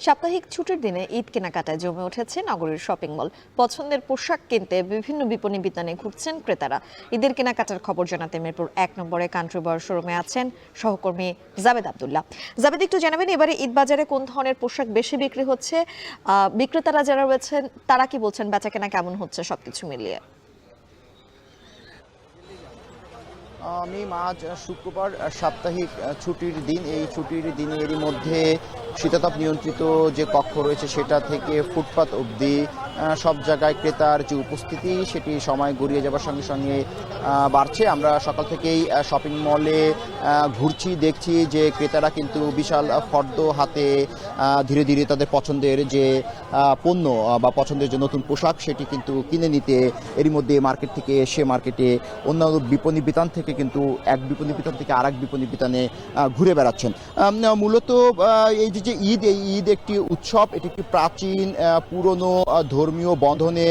সাপ্তাহিক ছুটির দিনে ঈদ কেনাকাটায় জমে উঠেছে নগরীর শপিং মল। পছন্দের পোশাক কিনতে বিভিন্ন বিপণী বিতানে ঘুরছেন ক্রেতারা। ঈদের কেনাকাটার খবর জানাতে মিরপুর ১ নম্বরে কান্ট্রি বয় শোরুমে আছেন সহকর্মী জাবেদ আব্দুল্লাহ। জাবেদ, একটু জানাবেন এবারে ঈদ বাজারে কোন ধরনের পোশাক বেশি বিক্রি হচ্ছে, বিক্রেতারা যারা রয়েছেন তারা কি বলছেন, বেচাকেনা কেমন হচ্ছে সবকিছু মিলিয়ে? আজ শুক্রবার সাপ্তাহিক ছুটির দিন। এই ছুটির দিনে এরই মধ্যে শীতাতপ নিয়ন্ত্রিত যে কক্ষ রয়েছে সেটা থেকে ফুটপাত অবধি সব জায়গায় ক্রেতার যে উপস্থিতি সেটি সময় গড়িয়ে যাবার সঙ্গে সঙ্গে বাড়ছে। আমরা সকাল থেকেই শপিং মলে ঘুরছি, দেখছি যে ক্রেতারা কিন্তু বিশাল ফর্দ হাতে ধীরে ধীরে তাদের পছন্দের যে পণ্য বা পছন্দের যে নতুন পোশাক সেটি কিন্তু কিনে নিতে এরই মধ্যে মার্কেট থেকে এসে মার্কেটে অন্যান্য বিপণী বিতান থেকে কিন্তু এক বিপণী বিতান থেকে আর এক বিপণী বিতানে ঘুরে বেড়াচ্ছেন। মূলত এই যে ঈদ একটি উৎসব, এটি একটি প্রাচীন পুরনো ধর্মীয় বন্ধনে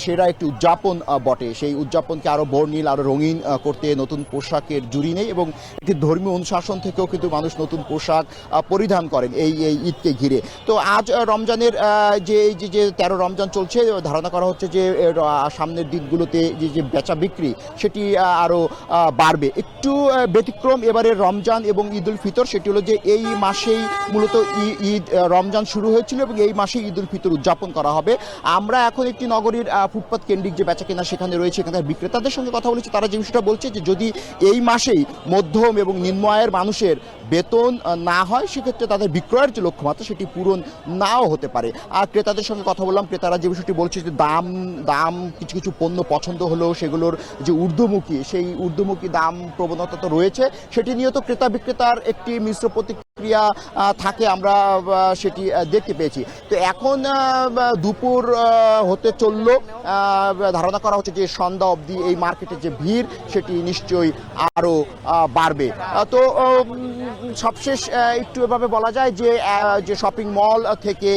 সেরা একটি উদযাপন বটে। সেই উদযাপনকে আরো বর্ণিল আরো রঙিন করতে নতুন পোশাকের জুড়ি নেই এবং একটি ধর্মীয় অনুশাসন থেকেও কিন্তু মানুষ নতুন পোশাক পরিধান করেন এই ঈদকে ঘিরে। তো আজ রমজানের যে 13 রমজান চলছে, ধারণা করা হচ্ছে যে সামনের দিনগুলোতে যে বেচা বিক্রি সেটি আরো বাড়বে। একটু ব্যতিক্রম এবারে রমজান এবং ঈদ উল ফিতর, সেটি হলো যে এই মাসেই মূলত ঈদ রমজান শুরু হয়েছিল এবং এই মাসে ঈদ উল ফিতর উদযাপন করা হবে। আমরা এখন একটি নগরীর ফুটপাত কেন্দ্রিক যে বেচা কেনা সেখানে রয়েছে, এখানে বিক্রেতাদের সঙ্গে কথা বলেছি। তারা যে বিষয়টা বলছে যে যদি এই মাসেই মধ্যম এবং নিম্ন আয়ের মানুষের বেতন না হয় সেক্ষেত্রে তাদের বিক্রয়ের যে লক্ষ্যমাত্রা সেটি পূরণ নাও হতে পারে। আর ক্রেতাদের সঙ্গে কথা বললাম, ক্রেতারা যে বিষয়টি বলছে যে দাম কিছু পণ্য পছন্দ হলেও সেগুলোর যে ঊর্ধ্বমুখী সেই ঊর্ধ্বমুখী দাম প্রবণতা তো রয়েছে, সেটি নিয়ে তো ক্রেতা বিক্রেতার একটি মিশ্র প্রতিক্রিয়া থাকে, আমরা সেটি দেখতে পেয়েছি। তো এখন দুপুর হতে চলল, ধারণা করা হচ্ছে যে সন্ধ্যা অবধি এই মার্কেটে যে ভিড় সেটি নিশ্চয়ই আরো বাড়বে। তো সবশেষ একটু এভাবে বলা যায় যে শপিং মল থেকে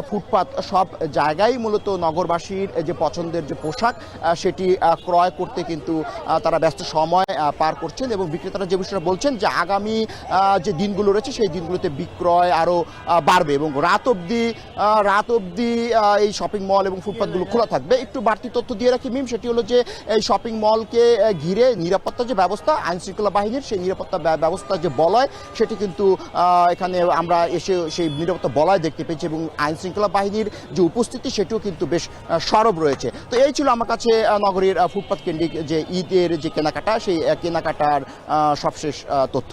ফুটপাত সব জায়গায় মূলত নগরবাসীর যে পছন্দের যে পোশাক সেটি ক্রয় করতে কিন্তু তারা ব্যস্ত সময় পার করছেন এবং বিক্রেতারা যে বিষয়টা বলছেন যে আগামী যে দিনগুলো রয়েছে সেই দিনগুলোতে বিক্রয় আরো বাড়বে এবং রাত অবধি এই শপিং মল এবং ফুটপাতগুলো খোলা থাকবে। একটু বাড়তি তথ্য দিয়ে রাখি মিম, সেটি হলো যে এই শপিং মলকে ঘিরে নিরাপত্তা যে ব্যবস্থা আইন শৃঙ্খলা বাহিনীর, সেই নিরাপত্তা ব্যবস্থা যে বলয় সেটি কিন্তু এখানে আমরা এসে সেই নিরাপত্তা বলয় দেখতে পেয়েছি এবং আইন শৃঙ্খলা বাহিনীর যে উপস্থিতি সেটিও কিন্তু বেশ সরব রয়েছে। তো এই ছিল আমার কাছে নগরীর ফুটপাত কেন্দ্রিক যে ঈদের যে কেনাকাটা, সেই কেনাকাটার সবশেষ তথ্য।